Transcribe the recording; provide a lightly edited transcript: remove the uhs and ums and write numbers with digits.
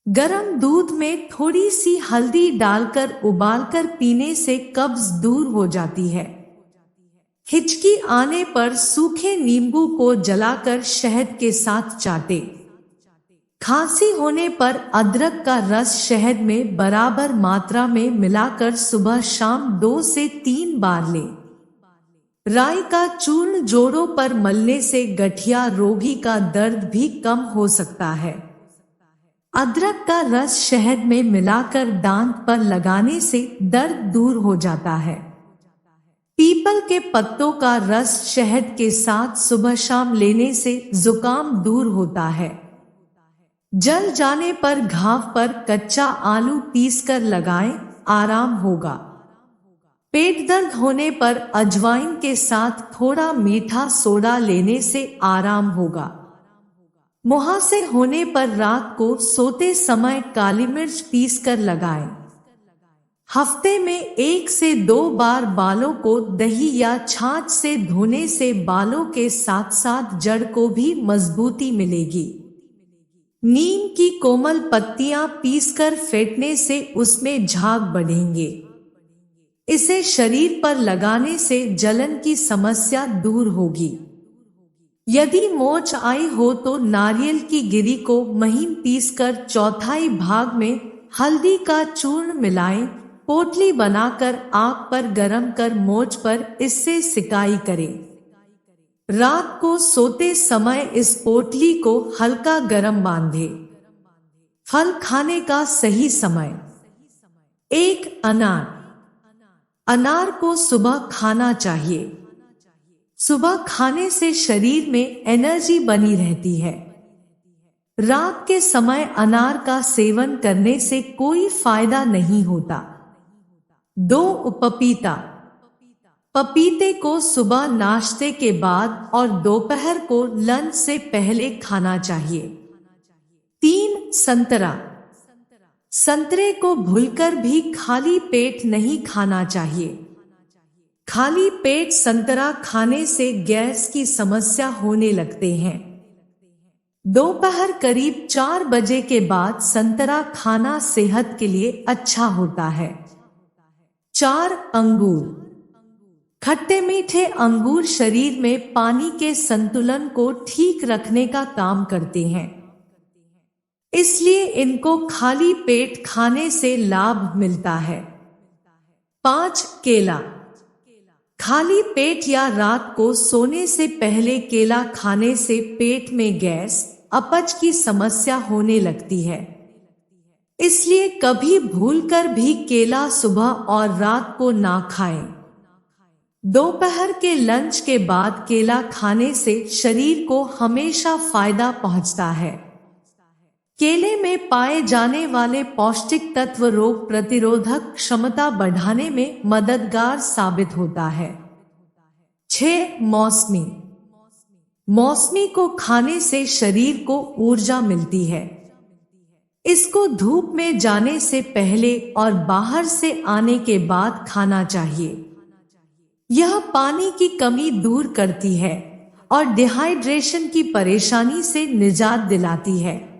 गरम दूध में थोड़ी सी हल्दी डालकर उबालकर पीने से कब्ज दूर हो जाती है। हिचकी आने पर सूखे नींबू को जलाकर शहद के साथ चाटे। खांसी होने पर अदरक का रस शहद में बराबर मात्रा में मिलाकर सुबह शाम 2 से 3 बार लें। राई का चूर्ण जोड़ों पर मलने से गठिया रोगी का दर्द भी कम हो सकता है। अदरक का रस शहद में मिलाकर दांत पर लगाने से दर्द दूर हो जाता है। पीपल के पत्तों का रस शहद के साथ सुबह शाम लेने से जुकाम दूर होता है। जल जाने पर घाव पर कच्चा आलू पीसकर लगाएं, आराम होगा। पेट दर्द होने पर अजवाइन के साथ थोड़ा मीठा सोडा लेने से आराम होगा। मुहासे होने पर रात को सोते समय काली मिर्च पीसकर लगाएं। हफ्ते में 1 से 2 बार बालों को दही या छाछ से धोने से बालों के साथ साथ जड़ को भी मजबूती मिलेगी। नीम की कोमल पत्तियां पीसकर फेंटने से उसमें झाग बढ़ेंगे। इसे शरीर पर लगाने से जलन की समस्या दूर होगी। यदि मोच आई हो तो नारियल की गिरी को महीन पीसकर 1/4 भाग में हल्दी का चूर्ण मिलाएं, पोटली बनाकर आग पर गरम कर मोच पर इससे सिकाई करें। रात को सोते समय इस पोटली को हल्का गरम बांधें। फल खाने का सही समय। 1. अनार। अनार को सुबह खाना चाहिए। सुबह खाने से शरीर में एनर्जी बनी रहती है। रात के समय अनार का सेवन करने से कोई फायदा नहीं होता। 2. पपीता। पपीते को सुबह नाश्ते के बाद और दोपहर को लंच से पहले खाना चाहिए। 3. संतरा। संतरे को भूलकर भी खाली पेट नहीं खाना चाहिए। खाली पेट संतरा खाने से गैस की समस्या होने लगते हैं। दोपहर करीब 4 बजे के बाद संतरा खाना सेहत के लिए अच्छा होता है। 4. अंगूर। खट्टे मीठे अंगूर शरीर में पानी के संतुलन को ठीक रखने का काम करते हैं, इसलिए इनको खाली पेट खाने से लाभ मिलता है। 5. केला। खाली पेट या रात को सोने से पहले केला खाने से पेट में गैस, अपच की समस्या होने लगती है, इसलिए कभी भूलकर भी केला सुबह और रात को ना खाएं। दोपहर के लंच के बाद केला खाने से शरीर को हमेशा फायदा पहुंचता है। केले में पाए जाने वाले पौष्टिक तत्व रोग प्रतिरोधक क्षमता बढ़ाने में मददगार साबित होता है। 6. मौसमी। मौसमी को खाने से शरीर को ऊर्जा मिलती है। इसको धूप में जाने से पहले और बाहर से आने के बाद खाना चाहिए। यह पानी की कमी दूर करती है और डिहाइड्रेशन की परेशानी से निजात दिलाती है।